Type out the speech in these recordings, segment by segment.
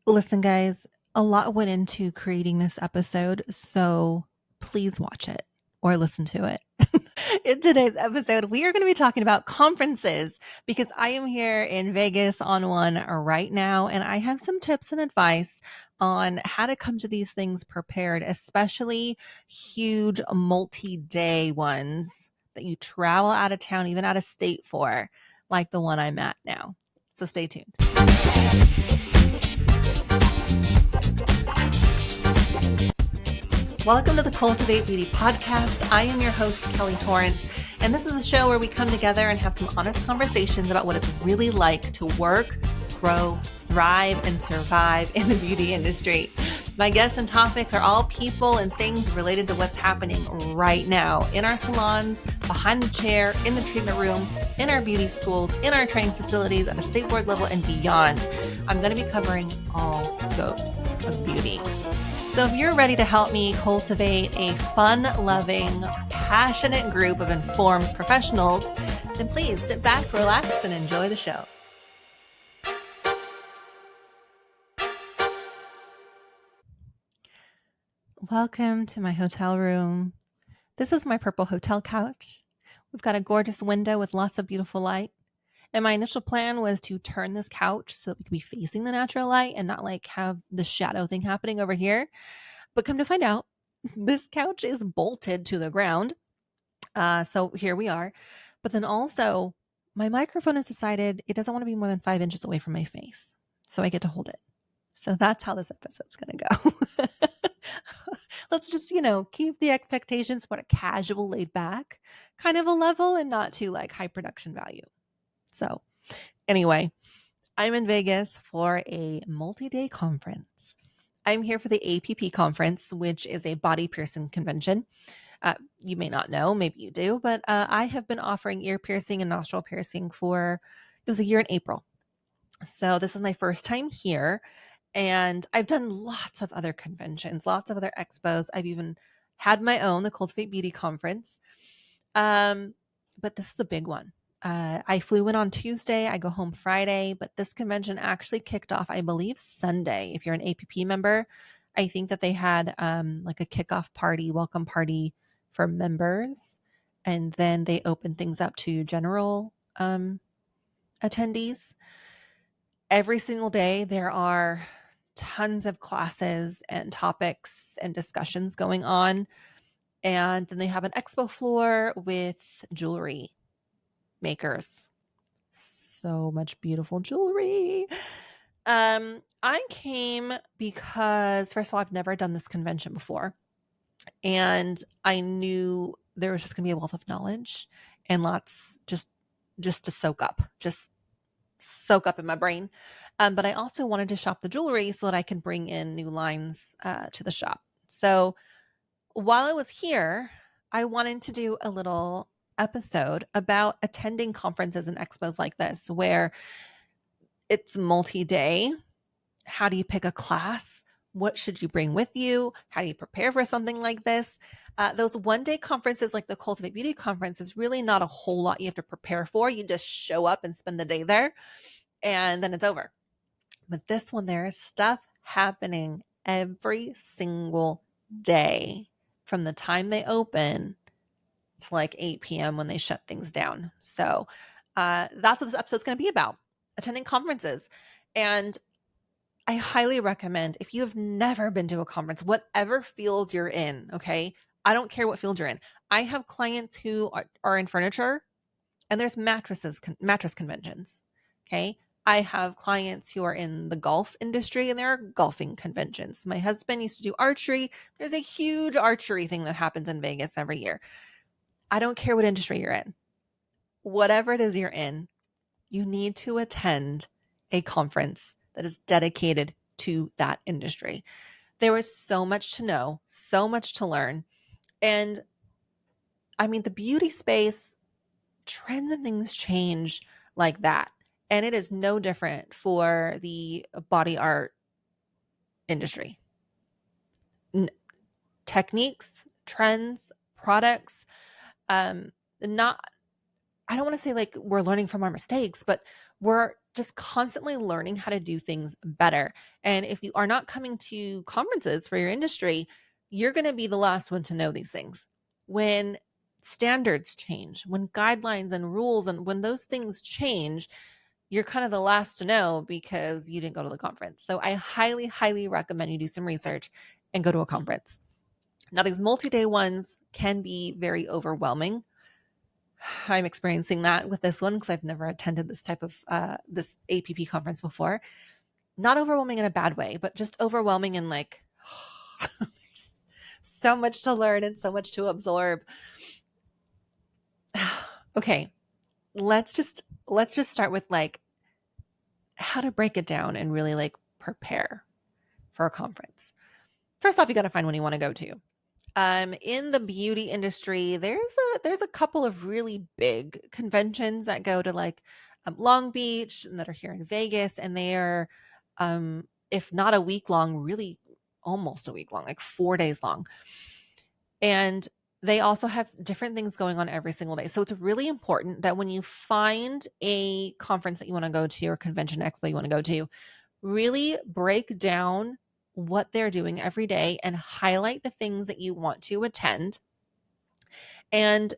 Listen, guys, a lot went into creating this episode, so please watch it or listen to it. In today's episode, we are going to be talking about conferences because I am here in Vegas on one right now, and I have some tips and advice on how to come to these things prepared, especially huge multi day ones that you travel out of town, even out of state for, like the one I'm at now. So stay tuned. Welcome to the Cultivate Beauty Podcast. I am your host, Kelly Torrance, and this is a show where we come together and have some honest conversations about what it's really like to work, grow, thrive, and survive in the beauty industry. My guests and topics are all people and things related to what's happening right now in our salons, behind the chair, in the treatment room, in our beauty schools, in our training facilities, at a state board level, and beyond. I'm going to be covering all scopes of beauty. So if you're ready to help me cultivate a fun-loving, passionate group of informed professionals, then please sit back, relax, and enjoy the show. Welcome to my hotel room. This is my purple hotel couch. We've got a gorgeous window with lots of beautiful light. And my initial plan was to turn this couch so that we could be facing the natural light and not like have the shadow thing happening over here. But come to find out, this couch is bolted to the ground. So here we are. But then also, my microphone has decided it doesn't want to be more than 5 inches away from my face. So I get to hold it. So that's how this episode's going to go. Let's just, keep the expectations what a casual, laid back kind of a level and not too like high production value. So anyway, I'm in Vegas for a multi-day conference. I'm here for the APP conference, which is a body piercing convention. You may not know, maybe you do, but I have been offering ear piercing and nostril piercing it was a year in April. So this is my first time here. And I've done lots of other conventions, lots of other expos. I've even had my own, the Cultivate Beauty Conference. But this is a big one. I flew in on Tuesday. I go home Friday, but this convention actually kicked off, I believe, Sunday. If you're an APP member, I think that they had like a kickoff party, welcome party for members. And then they opened things up to general attendees. Every single day, there are tons of classes and topics and discussions going on. And then they have an expo floor with jewelry makers. So much beautiful jewelry. I came because, first of all, I've never done this convention before. And I knew there was just going to be a wealth of knowledge and lots just to soak up in my brain. But I also wanted to shop the jewelry so that I can bring in new lines to the shop. So while I was here, I wanted to do a little episode about attending conferences and expos like this, where it's multi-day. How do you pick a class? What should you bring with you? How do you prepare for something like this? Those one-day conferences like the Cultivate Beauty Conference is really not a whole lot you have to prepare for. You just show up and spend the day there, and then it's over. But this one, there is stuff happening every single day from the time they open to like 8 p.m. when they shut things down. So that's what this episode's going to be about, attending conferences. And I highly recommend, if you have never been to a conference, whatever field you're in, okay? I don't care what field you're in. I have clients who are in furniture, and there's mattress conventions, okay? I have clients who are in the golf industry, and there are golfing conventions. My husband used to do archery. There's a huge archery thing that happens in Vegas every year. I don't care what industry you're in. Whatever it is you're in, you need to attend a conference that is dedicated to that industry. There is so much to know, so much to learn. And I mean, the beauty space, trends and things change like that. And it is no different for the body art industry. Techniques, trends, products, not, I don't want to say like we're learning from our mistakes, but we're just constantly learning how to do things better. And if you are not coming to conferences for your industry, you're going to be the last one to know these things. When standards change, when guidelines and rules, and when those things change, you're kind of the last to know because you didn't go to the conference. So I highly, highly recommend you do some research and go to a conference. Now, these multi-day ones can be very overwhelming. I'm experiencing that with this one because I've never attended this type of this APP conference before. Not overwhelming in a bad way, but just overwhelming in like there's so much to learn and so much to absorb. Okay, let's just start with like how to break it down and really like prepare for a conference. First off, you got to find one you want to go to. In the beauty industry, there's a couple of really big conventions that go to like Long Beach and that are here in Vegas, and they are, if not a week long, really almost a week long, like 4 days long. And they also have different things going on every single day. So it's really important that when you find a conference that you want to go to or convention expo you want to go to, really break down what they're doing every day and highlight the things that you want to attend. And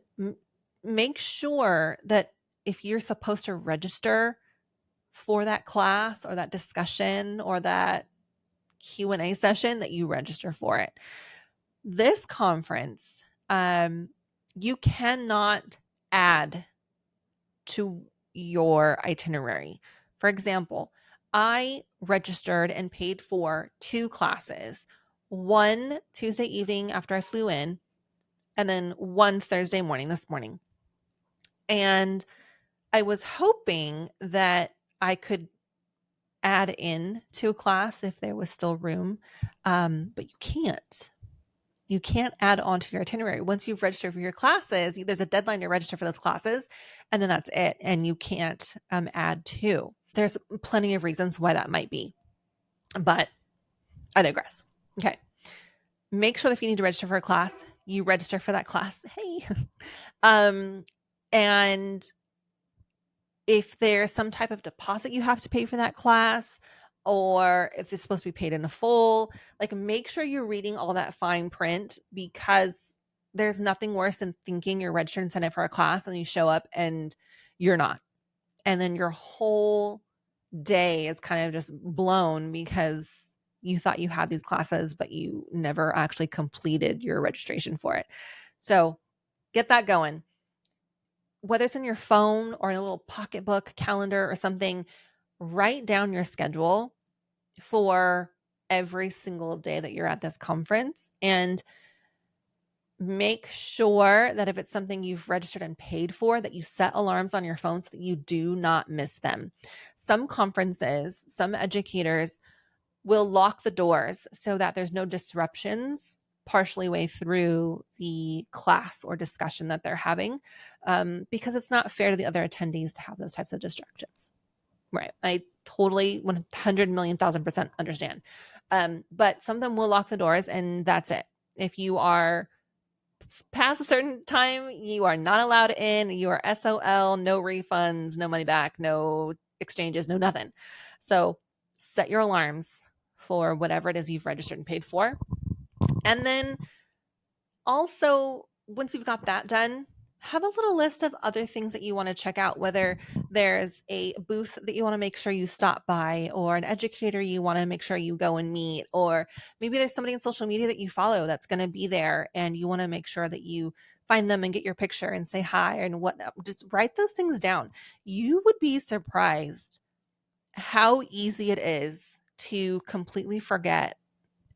make sure that if you're supposed to register for that class or that discussion or that Q&A session, that you register for it. This conference, you cannot add to your itinerary. For example, I registered and paid for 2 classes, one Tuesday evening after I flew in, and then one Thursday morning, this morning. And I was hoping that I could add in to a class if there was still room, but you can't. You can't add on to your itinerary. Once you've registered for your classes, there's a deadline to register for those classes, and then that's it. And you can't add to. There's plenty of reasons why that might be, but I digress. Okay. Make sure that if you need to register for a class, you register for that class. Hey. And if there's some type of deposit you have to pay for that class, or if it's supposed to be paid in full, like make sure you're reading all that fine print, because there's nothing worse than thinking you're registered and signed up for a class and you show up and you're not. And then your whole day is kind of just blown because you thought you had these classes, but you never actually completed your registration for it. So get that going. Whether it's in your phone or in a little pocketbook, calendar, or something, write down your schedule for every single day that you're at this conference, and make sure that if it's something you've registered and paid for, that you set alarms on your phone so that you do not miss them. Some conferences, some educators will lock the doors so that there's no disruptions partially way through the class or discussion that they're having, because it's not fair to the other attendees to have those types of distractions. Right. I totally 100 million thousand percent understand. But some of them will lock the doors and that's it. If you are past a certain time, you are not allowed in. You are SOL, no refunds, no money back, no exchanges, no nothing. So set your alarms for whatever it is you've registered and paid for. And then also, once you've got that done, have a little list of other things that you want to check out, whether there's a booth that you want to make sure you stop by, or an educator you want to make sure you go and meet, or maybe there's somebody on social media that you follow that's going to be there and you want to make sure that you find them and get your picture and say hi and whatnot. Just write those things down. You would be surprised how easy it is to completely forget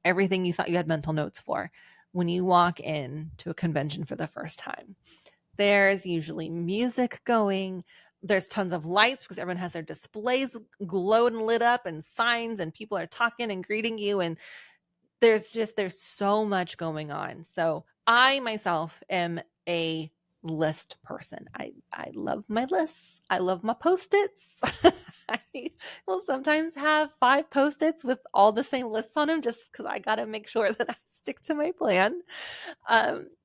everything you thought you had mental notes for when you walk in to a convention for the first time. There's usually music going. There's tons of lights because everyone has their displays glowed and lit up, and signs, and people are talking and greeting you. And there's so much going on. So I myself am a list person. I love my lists. I love my Post-its. I will sometimes have 5 Post-its with all the same lists on them just because I got to make sure that I stick to my plan.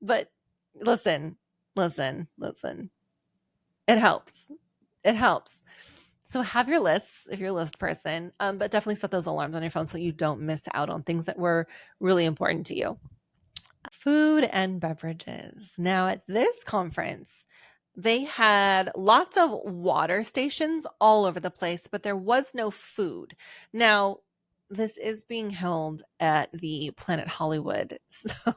But listen. It helps. It helps. So have your lists if you're a list person, but definitely set those alarms on your phone so you don't miss out on things that were really important to you. Food and beverages. Now, at this conference, they had lots of water stations all over the place, but there was no food. Now, this is being held at the Planet Hollywood. So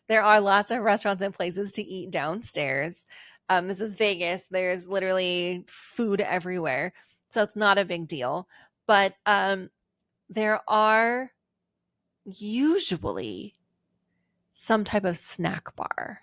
there are lots of restaurants and places to eat downstairs. This is Vegas. There's literally food everywhere. So it's not a big deal. But there are usually some type of snack bar,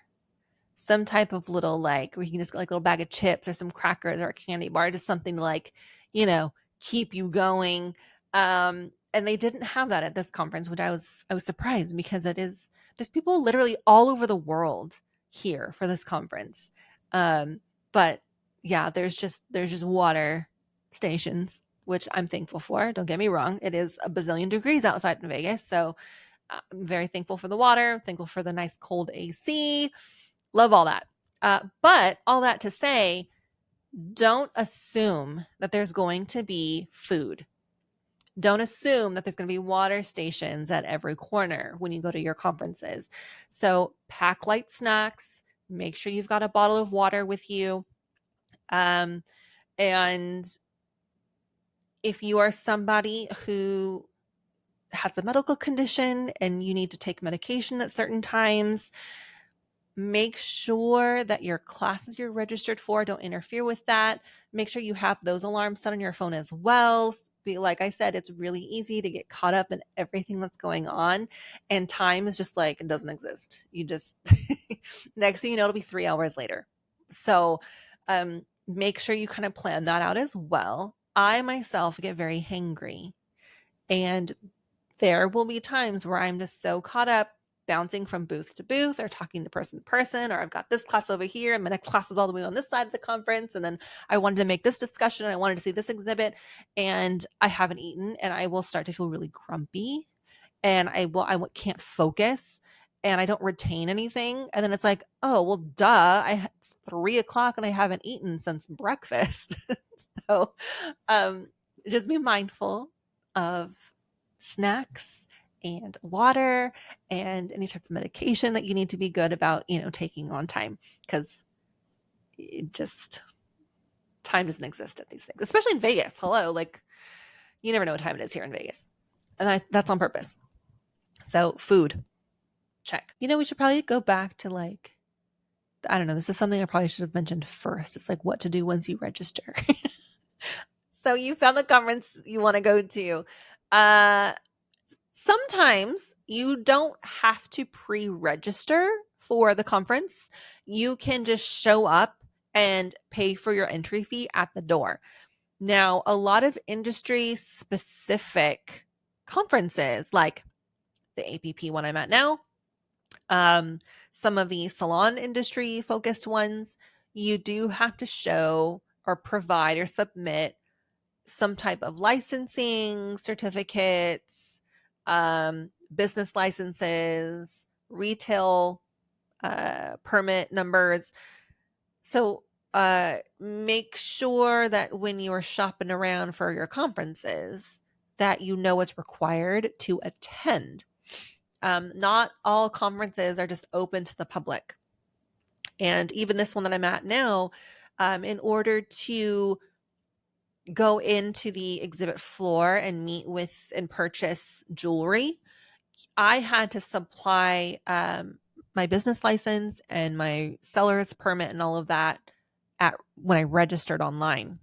some type of little like where you can just get like a little bag of chips or some crackers or a candy bar, just something to like, you know, keep you going. And they didn't have that at this conference, which I was surprised because there's people literally all over the world here for this conference. But yeah, there's just water stations, which I'm thankful for. Don't get me wrong. It is a bazillion degrees outside in Vegas. So I'm very thankful for the water, thankful for the nice cold AC. Love all that. But all that to say, don't assume that there's going to be food. Don't assume that there's going to be water stations at every corner when you go to your conferences. So pack light snacks, make sure you've got a bottle of water with you. Um, and if you are somebody who has a medical condition and you need to take medication at certain times, make sure that your classes you're registered for don't interfere with that. Make sure you have those alarms set on your phone as well. Like I said, it's really easy to get caught up in everything that's going on, and time is just like it doesn't exist. You just next thing you know, it'll be 3 hours later. So make sure you kind of plan that out as well. I myself get very hangry, and there will be times where I'm just so caught up bouncing from booth to booth or talking to person, or I've got this class over here and my next class is all the way on this side of the conference. And then I wanted to make this discussion. I wanted to see this exhibit and I haven't eaten and I will start to feel really grumpy and can't focus and I don't retain anything. And then it's like, oh, well, duh, it's 3 o'clock and I haven't eaten since breakfast. So um, just be mindful of snacks and water and any type of medication that you need to be good about, taking on time because it just time doesn't exist at these things, especially in Vegas. Hello, like you never know what time it is here in Vegas, and that's on purpose. So food, check. We should probably go back to like I don't know. This is something I probably should have mentioned first. It's like what to do once you register. So you found the conference you want to go to. Sometimes you don't have to pre-register for the conference. You can just show up and pay for your entry fee at the door. Now, a lot of industry specific conferences like the APP one I'm at now, some of the salon industry focused ones, you do have to show or provide or submit some type of licensing certificates, business licenses, retail permit numbers. So make sure that when you're shopping around for your conferences, that you know what's required to attend. Not all conferences are just open to the public. And even this one that I'm at now, in order to go into the exhibit floor and meet with and purchase jewelry, I had to supply my business license and my seller's permit and all of that at when I registered online.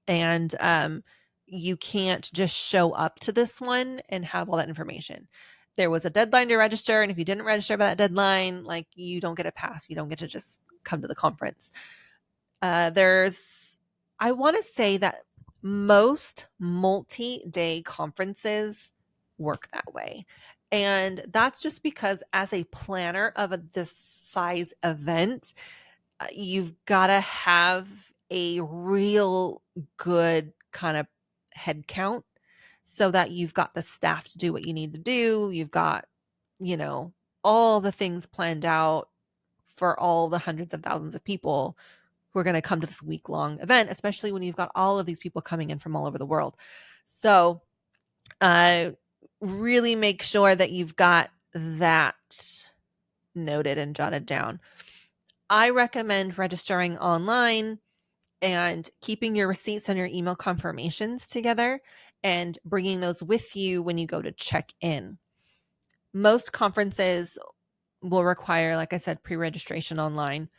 And you can't just show up to this one and have all that information. There was a deadline to register, and if you didn't register by that deadline, like you don't get a pass. You don't get to just come to the conference. I want to say that most multi-day conferences work that way. And that's just because as a planner of this size event, you've got to have a real good kind of head count so that you've got the staff to do what you need to do. You've got, all the things planned out for all the hundreds of thousands of people who are going to come to this week-long event, especially when you've got all of these people coming in from all over the world. So really make sure that you've got that noted and jotted down. I recommend registering online and keeping your receipts and your email confirmations together and bringing those with you when you go to check in. Most conferences will require, like I said, pre-registration online.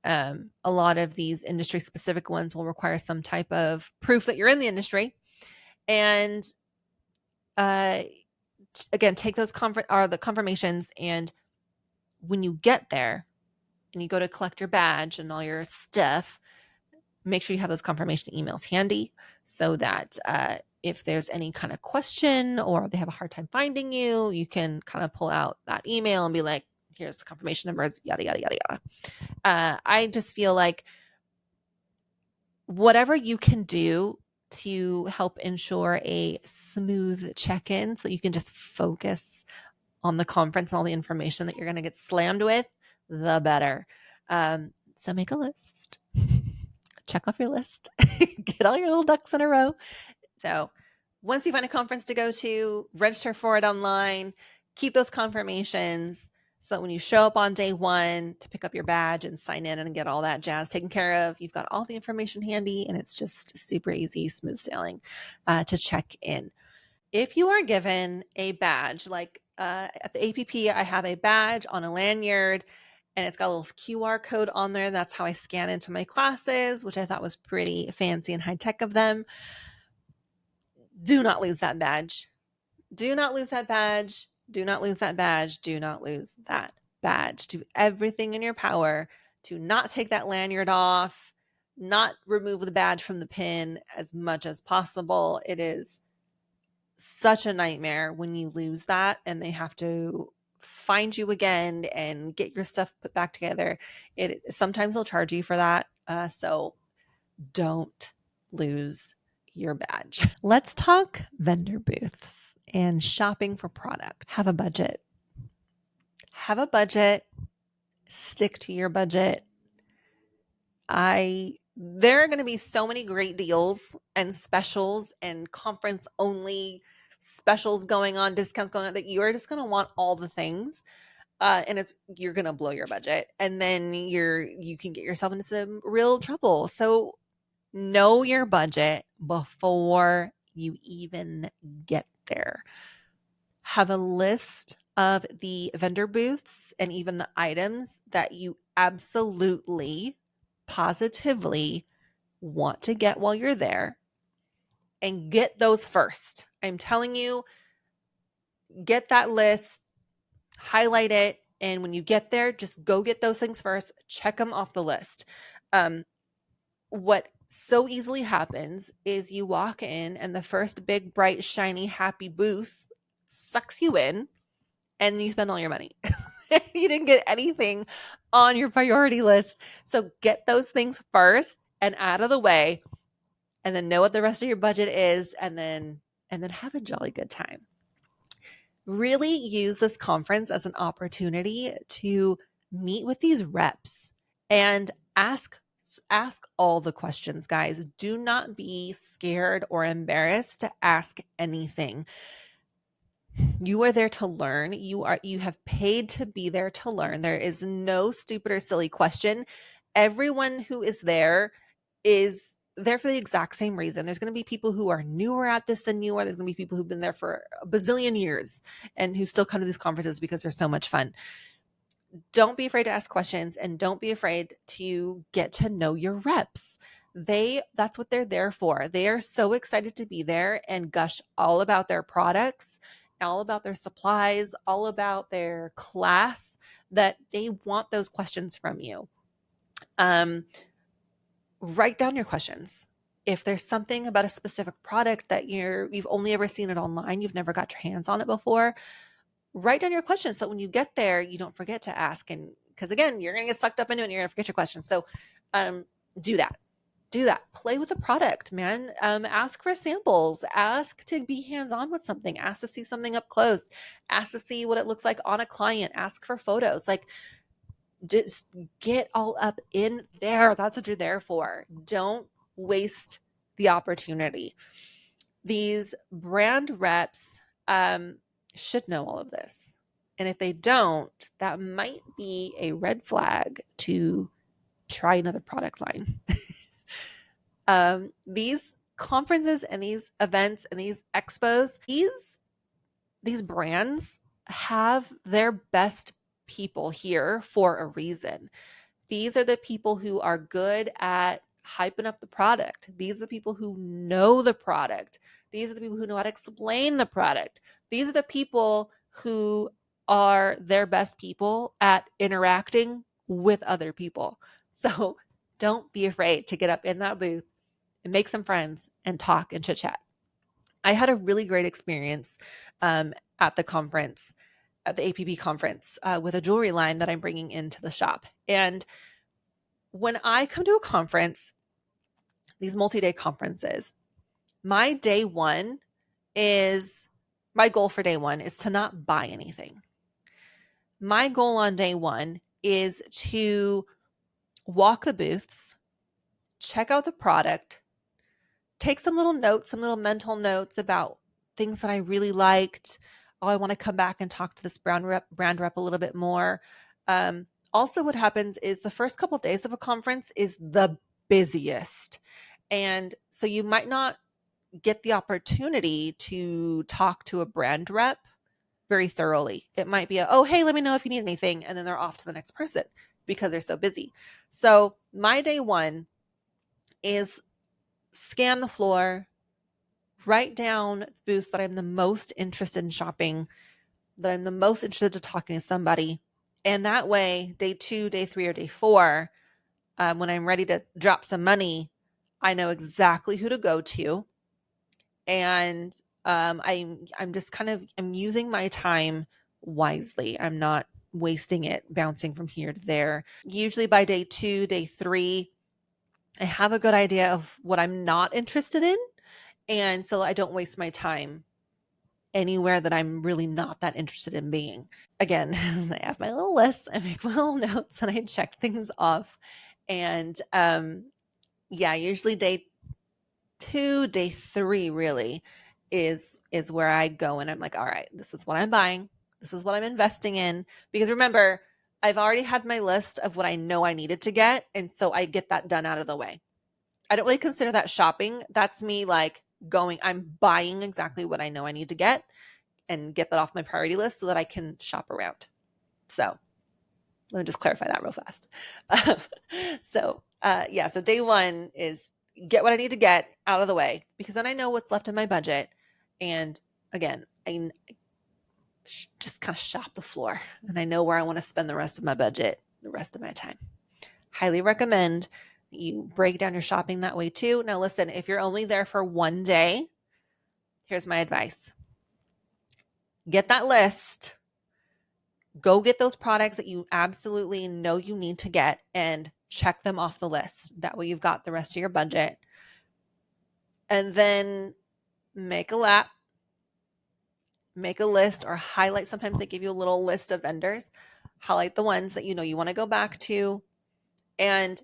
A lot of these industry specific ones will require some type of proof that you're in the industry. And again, take those the confirmations, and when you get there and you go to collect your badge and all your stuff, make sure you have those confirmation emails handy so that if there's any kind of question or they have a hard time finding you, you can kind of pull out that email and be like, here's the confirmation numbers, yada, yada, yada, yada. I just feel like whatever you can do to help ensure a smooth check-in so you can just focus on the conference and all the information that you're going to get slammed with, the better. So make a list. Check off your list. Get all your little ducks in a row. So once you find a conference to go to, register for it online, keep those confirmations so that when you show up on day one to pick up your badge and sign in and get all that jazz taken care of, you've got all the information handy and it's just super easy, smooth sailing to check in. If you are given a badge, like at the APP, I have a badge on a lanyard and it's got a little QR code on there. That's how I scan into my classes, which I thought was pretty fancy and high tech of them. Do not lose that badge. Do not lose that badge. Do not lose that badge. Do not lose that badge. Do everything in your power to not take that lanyard off, not remove the badge from the pin as much as possible. It is such a nightmare when you lose that and they have to find you again and get your stuff put back together. Sometimes they'll charge you for that. So don't lose your badge. Let's talk vendor booths and shopping for product. Have a budget. Have a budget. Stick to your budget. There are going to be so many great deals and specials and conference only specials going on, discounts going on, that you're just going to want all the things. And you're going to blow your budget, and then you can get yourself into some real trouble. So know your budget before you even get there. Have a list of the vendor booths and even the items that you absolutely, positively want to get while you're there, and get those first. I'm telling you, get that list, highlight it, and when you get there, just go get those things first. Check them off the list. What so easily happens is you walk in and the first big, bright, shiny, happy booth sucks you in and you spend all your money. You didn't get anything on your priority list. So get those things first and out of the way, and then know what the rest of your budget is, and then have a jolly good time. Really use this conference as an opportunity to meet with these reps and ask all the questions, guys. Do not be scared or embarrassed to ask anything. You are there to learn. You have paid to be there to learn. There is no stupid or silly question. Everyone who is there is there for the exact same reason. There's going to be people who are newer at this than you are. There's going to be people who've been there for a bazillion years and who still come to these conferences because they're so much fun. Don't be afraid to ask questions, and don't be afraid to get to know your reps. That's what they're there for. They are so excited to be there and gush all about their products, all about their supplies, all about their class, that they want those questions from you. Write down your questions. If there's something about a specific product that you've only ever seen it online, you've never got your hands on it before, write down your questions so when you get there, you don't forget to ask. And because again, you're going to get sucked up into it and you're going to forget your questions. So do that. Play with the product, man. Ask for samples. Ask to be hands-on with something. Ask to see something up close. Ask to see what it looks like on a client. Ask for photos. Like, Just get all up in there. That's what you're there for. Don't waste the opportunity. These brand reps should know all of this. And if they don't, that might be a red flag to try another product line. These conferences and these events and these expos, these brands have their best people here for a reason. These are the people who are good at hyping up the product. These are the people who know the product. These are the people who know how to explain the product. These are the people who are their best people at interacting with other people. So don't be afraid to get up in that booth and make some friends and talk and chit chat. I had a really great experience at the conference, at the APP conference, with a jewelry line that I'm bringing into the shop. And when I come to a conference, these multi-day conferences, my goal for day one is to not buy anything. My goal on day one is to walk the booths, check out the product, take some little notes, some little mental notes about things that I really liked. Oh, I want to come back and talk to this brand rep a little bit more. Also, what happens is the first couple of days of a conference is the busiest. And so you might not get the opportunity to talk to a brand rep very thoroughly. It might be oh, hey, let me know if you need anything. And then they're off to the next person because they're so busy. So my day one is scan the floor, write down booths that I'm the most interested in shopping, that I'm the most interested in talking to somebody. And that way, day 2, day 3, or day 4, when I'm ready to drop some money, I know exactly who to go to. And I'm just I'm using my time wisely. I'm not wasting it bouncing from here to there. Usually by day 2, day 3, I have a good idea of what I'm not interested in. And so I don't waste my time anywhere that I'm really not that interested in being. Again, I have my little list, I make my little notes, and I check things off. And usually day 2, day 3 really is where I go and I'm like, all right, this is what I'm buying. This is what I'm investing in. Because remember, I've already had my list of what I know I needed to get. And so I get that done out of the way. I don't really consider that shopping. That's me I'm buying exactly what I know I need to get and get that off my priority list so that I can shop around. So let me just clarify that real fast. So day one is get what I need to get out of the way because then I know what's left in my budget. And again, I just kind of shop the floor and I know where I want to spend the rest of my budget, the rest of my time. Highly recommend you break down your shopping that way too. Now listen, if you're only there for one day, here's my advice. Get that list. Go get those products that you absolutely know you need to get and check them off the list. That way you've got the rest of your budget. And then make a list or highlight. Sometimes they give you a little list of vendors. Highlight the ones that you know you want to go back to. And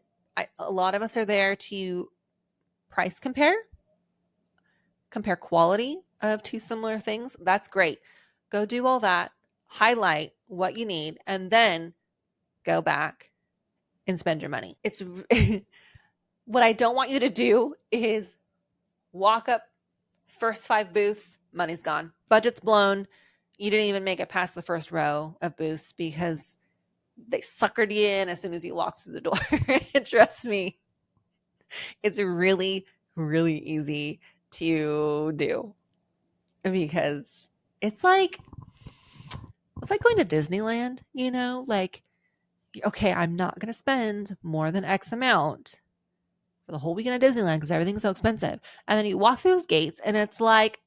a lot of us are there to price compare quality of two similar things. That's great. Go do all that. Highlight what you need and then go back and spend your money. It's what I don't want you to do is walk up first 5 booths, money's gone. Budget's blown. You didn't even make it past the first row of booths because they suckered you in as soon as you walked through the door. Trust me, it's really, really easy to do because it's like going to Disneyland, okay, I'm not going to spend more than X amount for the whole weekend at Disneyland because everything's so expensive. And then you walk through those gates and it's like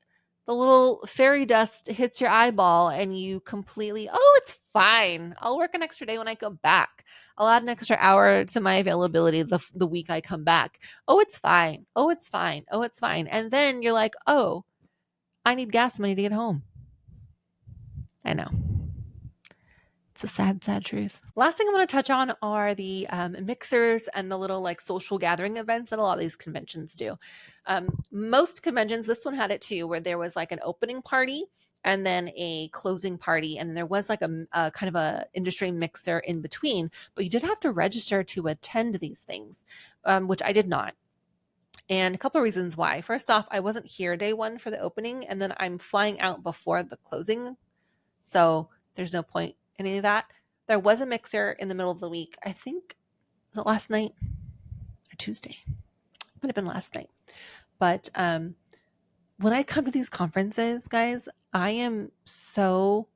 the little fairy dust hits your eyeball and you completely, oh, it's fine. I'll work an extra day when I go back. I'll add an extra hour to my availability the week I come back. Oh, it's fine. Oh, it's fine. Oh, it's fine. And then you're like, oh, I need gas money to get home. I know. It's a sad, sad truth. Last thing I want to touch on are the mixers and the little like social gathering events that a lot of these conventions do. Most conventions, this one had it too, where there was like an opening party and then a closing party, and there was like a kind of a industry mixer in between. But you did have to register to attend these things, which I did not. And a couple of reasons why. First off, I wasn't here day one for the opening, and then I'm flying out before the closing. So there's no point in any of that. There was a mixer in the middle of the week. I think, was it last night or Tuesday? It might have been last night. But when I come to these conferences, guys, I am so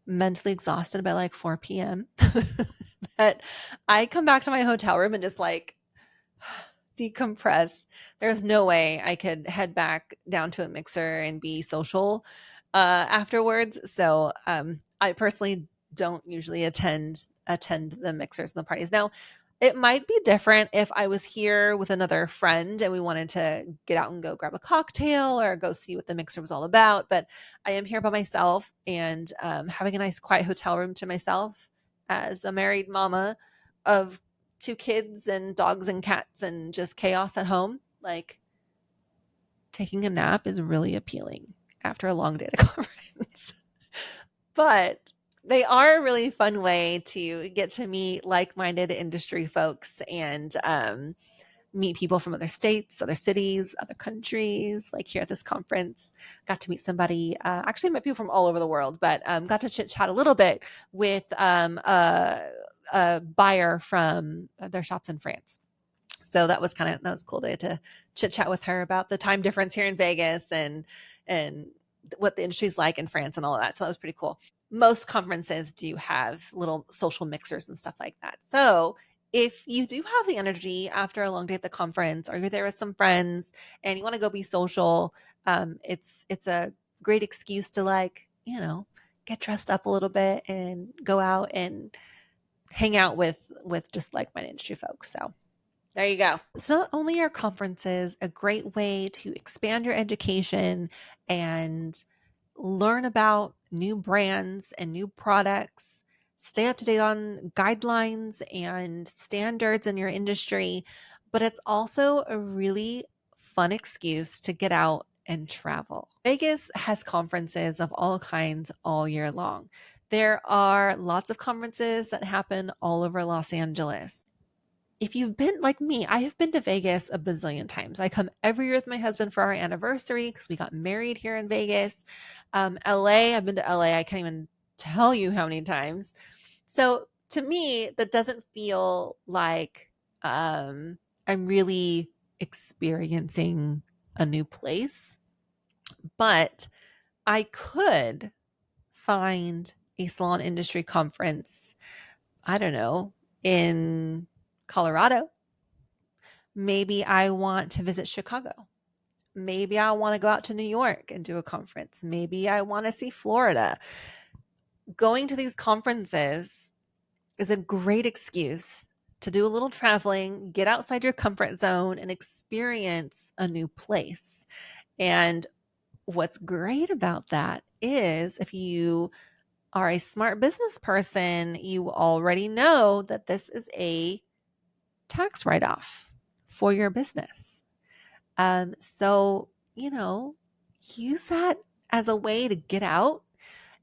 mentally exhausted by like 4 p.m. that I come back to my hotel room and just like decompress. There's no way I could head back down to a mixer and be social afterwards. So I personally don't usually attend the mixers and the parties. Now, it might be different if I was here with another friend and we wanted to get out and go grab a cocktail or go see what the mixer was all about. But I am here by myself, and having a nice quiet hotel room to myself as a married mama of 2 kids and dogs and cats and just chaos at home, like taking a nap is really appealing after a long day at a conference. But they are a really fun way to get to meet like-minded industry folks and meet people from other states, other cities, other countries. Like here at this conference, got to meet somebody. Actually, met people from all over the world, but got to chit chat a little bit with a buyer from their shops in France. So that was cool day to chit chat with her about the time difference here in Vegas and what the industry's like in France and all of that. So that was pretty cool. Most conferences do have little social mixers and stuff like that. So if you do have the energy after a long day at the conference, or you're there with some friends and you want to go be social, it's a great excuse to like, get dressed up a little bit and go out and hang out with just like-minded industry folks. So there you go. So not only are conferences a great way to expand your education and learn about new brands and new products, stay up to date on guidelines and standards in your industry, but it's also a really fun excuse to get out and travel. Vegas has conferences of all kinds all year long. There are lots of conferences that happen all over Los Angeles. If you've been like me, I have been to Vegas a bazillion times. I come every year with my husband for our anniversary because we got married here in Vegas. LA, I've been to LA. I can't even tell you how many times. So to me, that doesn't feel like I'm really experiencing a new place, but I could find a salon industry conference, I don't know, in Colorado. Maybe I want to visit Chicago. Maybe I want to go out to New York and do a conference. Maybe I want to see Florida. Going to these conferences is a great excuse to do a little traveling, get outside your comfort zone, and experience a new place. And what's great about that is if you are a smart business person, you already know that this is a tax write-off for your business. So, use that as a way to get out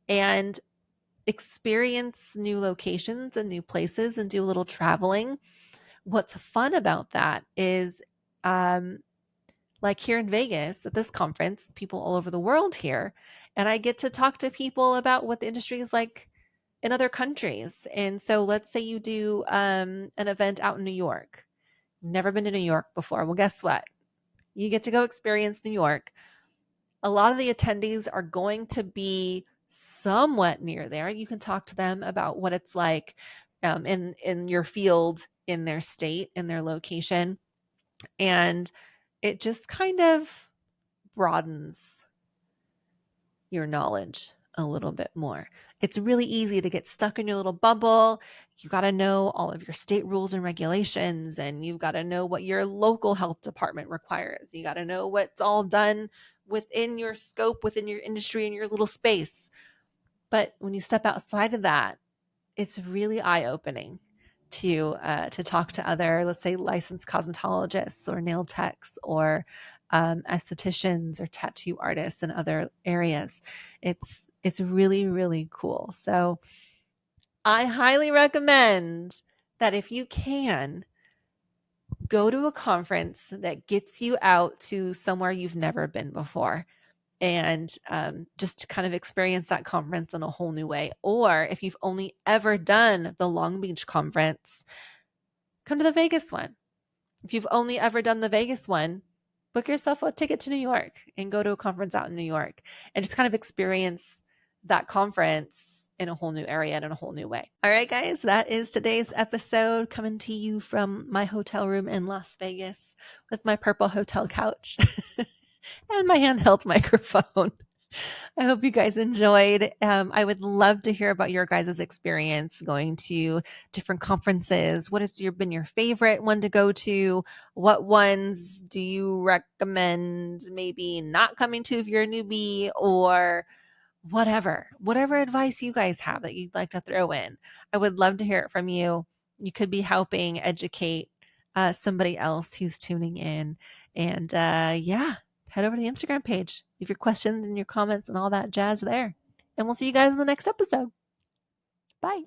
and experience new locations and new places and do a little traveling. What's fun about that is, like here in Vegas at this conference, people all over the world here, and I get to talk to people about what the industry is like in other countries. And so let's say you do an event out in New York. Never been to New York before. Well, guess what? You get to go experience New York. A lot of the attendees are going to be somewhat near there. You can talk to them about what it's like in your field, in their state, in their location. And it just kind of broadens your knowledge a little bit more. It's really easy to get stuck in your little bubble. You got to know all of your state rules and regulations, and you've got to know what your local health department requires. You got to know what's all done within your scope, within your industry, in your little space. But when you step outside of that, it's really eye-opening to talk to other, let's say, licensed cosmetologists or nail techs or estheticians or tattoo artists in other areas. It's really, really cool. So I highly recommend that if you can, go to a conference that gets you out to somewhere you've never been before, and just to kind of experience that conference in a whole new way. Or if you've only ever done the Long Beach conference, come to the Vegas one. If you've only ever done the Vegas one, book yourself a ticket to New York and go to a conference out in New York and just kind of experience that conference in a whole new area and in a whole new way. All right, guys, that is today's episode, coming to you from my hotel room in Las Vegas with my purple hotel couch and my handheld microphone. I hope you guys enjoyed. I would love to hear about your guys' experience going to different conferences. What has been your favorite one to go to? What ones do you recommend maybe not coming to if you're a newbie, or whatever advice you guys have that you'd like to throw in? I would love to hear it from you. You could be helping educate somebody else who's tuning in. And yeah, head over to the Instagram page. Leave your questions and your comments and all that jazz there. And we'll see you guys in the next episode. Bye.